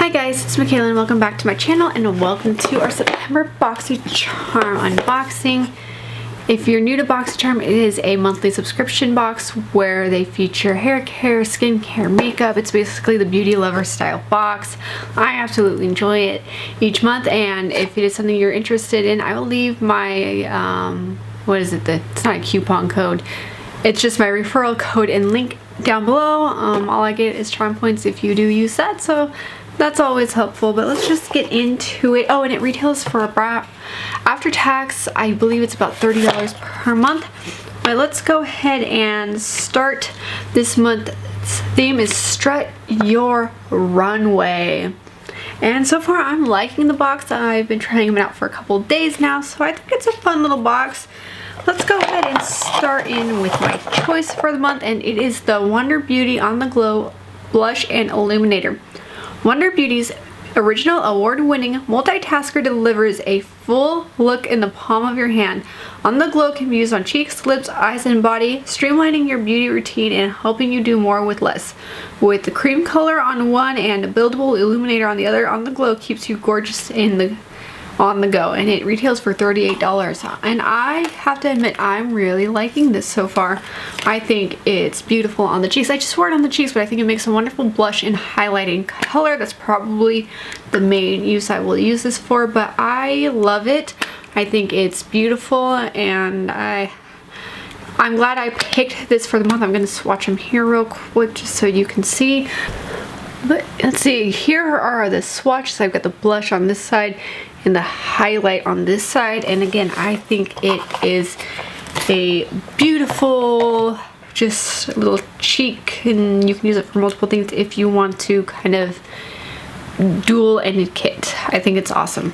Hi guys, it's Michaela and welcome back to my channel and welcome to our September Boxycharm unboxing. If you're new to Boxycharm, it is a monthly subscription box where they feature hair care, skin care, makeup. It's basically the beauty lover style box. I absolutely enjoy it each month, and if it is something you're interested in, I will leave my, it's not a coupon code. It's just my referral code and link down below. All I get is charm points if you do use that, so that's always helpful. But let's just get into it. Oh, and it retails for about, after tax, I believe it's about $30 per month. But let's go ahead and start. This month's theme is Strut Your Runway. And so far I'm liking the box. I've been trying them out for a couple days now, so I think it's a fun little box. Let's go ahead and start in with my choice for the month, and it is the Wonder Beauty On The Glow Blush and Illuminator. Wonder Beauty's original award-winning multitasker delivers a full look in the palm of your hand. On The Glow can be used on cheeks, lips, eyes, and body, streamlining your beauty routine and helping you do more with less. With the cream color on one and a buildable illuminator on the other, On The Glow keeps you gorgeous on the go, and it retails for $38. And I have to admit, I'm really liking this so far. I think it's beautiful on the cheeks. I just wore it on the cheeks, but I think it makes a wonderful blush and highlighting color. That's probably the main use I will use this for, but I love it. I think it's beautiful, and I'm glad I picked this for the month. I'm going to swatch them here real quick just so you can see. But let's see, here are the swatches. I've got the blush on this side and the highlight on this side, and again, I think it is a beautiful just little cheek, and you can use it for multiple things if you want to kind of dual-ended kit. I think it's awesome.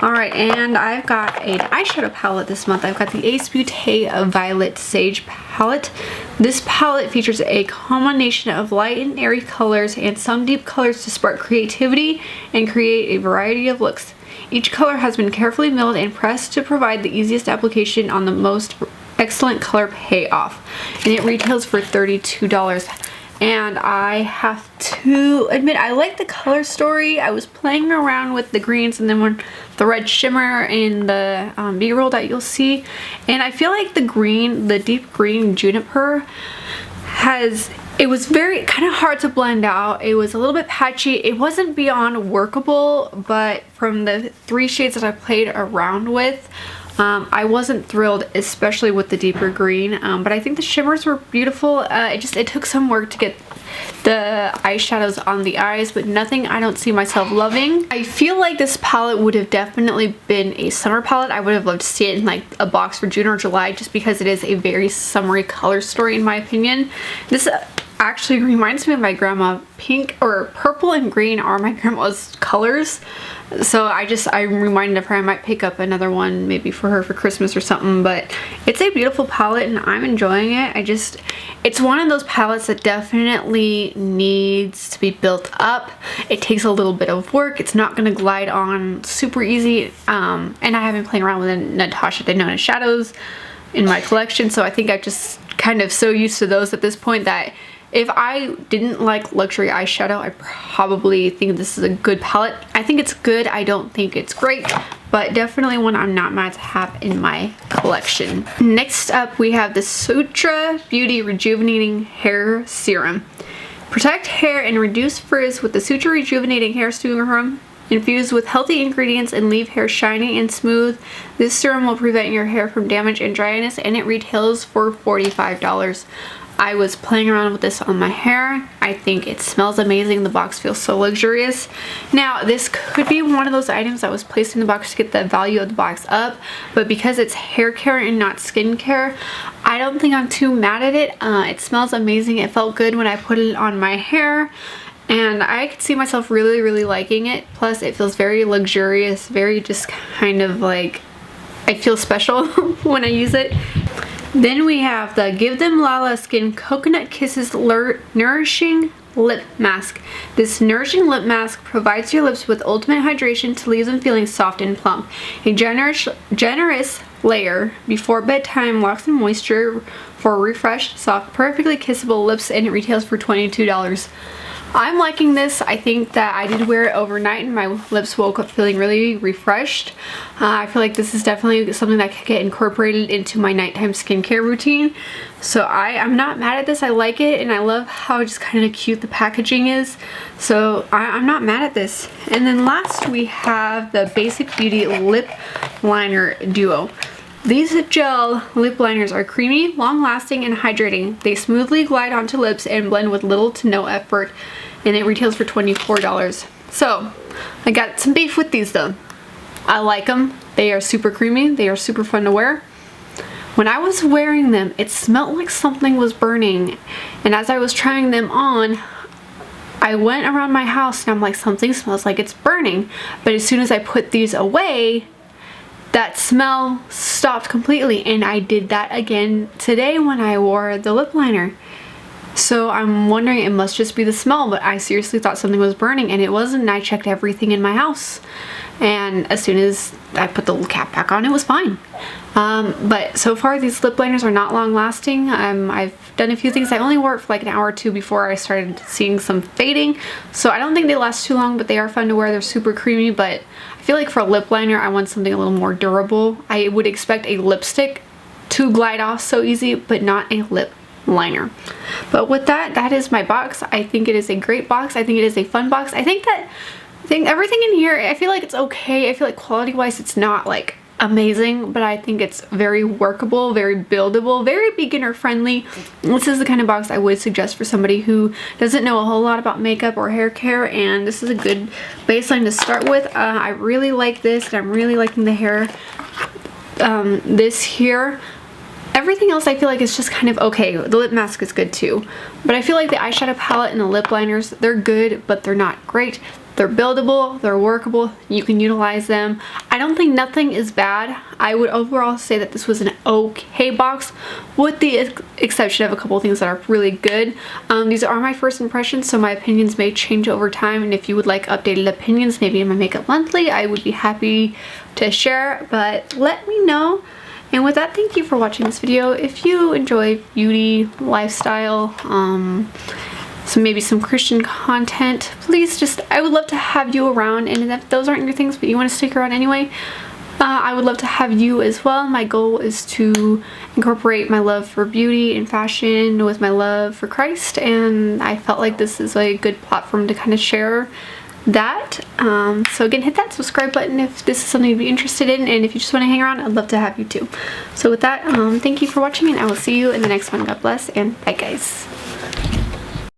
Alright, and I've got an eyeshadow palette this month. I've got the Ace Beauté Violet Sage palette. This palette features a combination of light and airy colors and some deep colors to spark creativity and create a variety of looks. Each color has been carefully milled and pressed to provide the easiest application on the most excellent color payoff. And it retails for $32. And I have to admit, I like the color story. I was playing around with the greens and then the red shimmer in the B-roll that you'll see. And I feel like the deep green juniper it was very kind of hard to blend out. It was a little bit patchy. It wasn't beyond workable, but from the 3 shades that I played around with, I wasn't thrilled, especially with the deeper green, but I think the shimmers were beautiful. It took some work to get the eyeshadows on the eyes, but nothing I don't see myself loving. I feel like this palette would have definitely been a summer palette. I would have loved to see it in like a box for June or July, just because it is a very summery color story in my opinion. This actually reminds me of my grandma. Pink or purple and green are my grandma's colors, so I'm reminded of her. I might pick up another one maybe for her for Christmas or something, but it's a beautiful palette and I'm enjoying it. It's one of those palettes that definitely needs to be built up. It takes a little bit of work. It's not going to glide on super easy, and I have been playing around with the Natasha Denona shadows in my collection, so I think I'm just kind of so used to those at this point that if I didn't like luxury eyeshadow, I probably think this is a good palette. I think it's good. I don't think it's great, but definitely one I'm not mad to have in my collection. Next up, we have the Sutra Beauty Rejuvenating Hair Serum. Protect hair and reduce frizz with the Sutra Rejuvenating Hair Serum. Infused with healthy ingredients and leave hair shiny and smooth. This serum will prevent your hair from damage and dryness, and it retails for $45. I was playing around with this on my hair. I think it smells amazing. The box feels so luxurious. Now, this could be one of those items that was placed in the box to get the value of the box up, but because it's hair care and not skin care, I don't think I'm too mad at it. It smells amazing. It felt good when I put it on my hair, and I could see myself really, really liking it. Plus, it feels very luxurious, very just kind of like, I feel special when I use it. Then we have the Give Them Lala Skin Coconut Kisses Nourishing Lip Mask. This nourishing lip mask provides your lips with ultimate hydration to leave them feeling soft and plump. A generous layer before bedtime locks in moisture for refreshed, soft, perfectly kissable lips, and it retails for $22. I'm liking this. I think that I did wear it overnight and my lips woke up feeling really refreshed. I feel like this is definitely something that could get incorporated into my nighttime skincare routine. So I'm not mad at this. I like it, and I love how just kind of cute the packaging is. So I'm not mad at this. And then last we have the Basic Beauty Lip Liner Duo. These gel lip liners are creamy, long-lasting, and hydrating. They smoothly glide onto lips and blend with little to no effort, and it retails for $24. So, I got some beef with these though. I like them. They are super creamy. They are super fun to wear. When I was wearing them, it smelled like something was burning, and as I was trying them on, I went around my house and I'm like, something smells like it's burning. But as soon as I put these away, that smell stopped completely, and I did that again today when I wore the lip liner. So I'm wondering, it must just be the smell, but I seriously thought something was burning, and it wasn't. I checked everything in my house, and as soon as I put the cap back on, it was fine. But so far these lip liners are not long lasting. I've done a few things. I only wore it for like an hour or two before I started seeing some fading, so I don't think they last too long, but they are fun to wear. They're super creamy, but I feel like for a lip liner I want something a little more durable. I would expect a lipstick to glide off so easy, but not a lip liner. But with that, that is my box. I think it is a great box. I think it is a fun box. I think everything in here, I feel like it's okay. I feel like quality wise it's not like amazing, but I think it's very workable, very buildable, very beginner friendly. This is the kind of box I would suggest for somebody who doesn't know a whole lot about makeup or hair care, and this is a good baseline to start with. I really like this, and I'm really liking the hair, this here. Everything else I feel like is just kind of okay. The lip mask is good too, but I feel like the eyeshadow palette and the lip liners, they're good, but they're not great. They're buildable, they're workable, you can utilize them. I don't think nothing is bad. I would overall say that this was an okay box, with the exception of a couple of things that are really good. These are my first impressions, so my opinions may change over time, and if you would like updated opinions, maybe in my Makeup Monthly, I would be happy to share, but let me know. And with that, thank you for watching this video. If you enjoy beauty, lifestyle, maybe some Christian content, please I would love to have you around, and if those aren't your things but you want to stick around anyway, I would love to have you as well. My goal is to incorporate my love for beauty and fashion with my love for Christ, and I felt like this is a good platform to kind of share that. So again, hit that subscribe button if this is something you'd be interested in, and if you just want to hang around, I'd love to have you too. So with that, thank you for watching, and I will see you in the next one. God bless, and bye guys.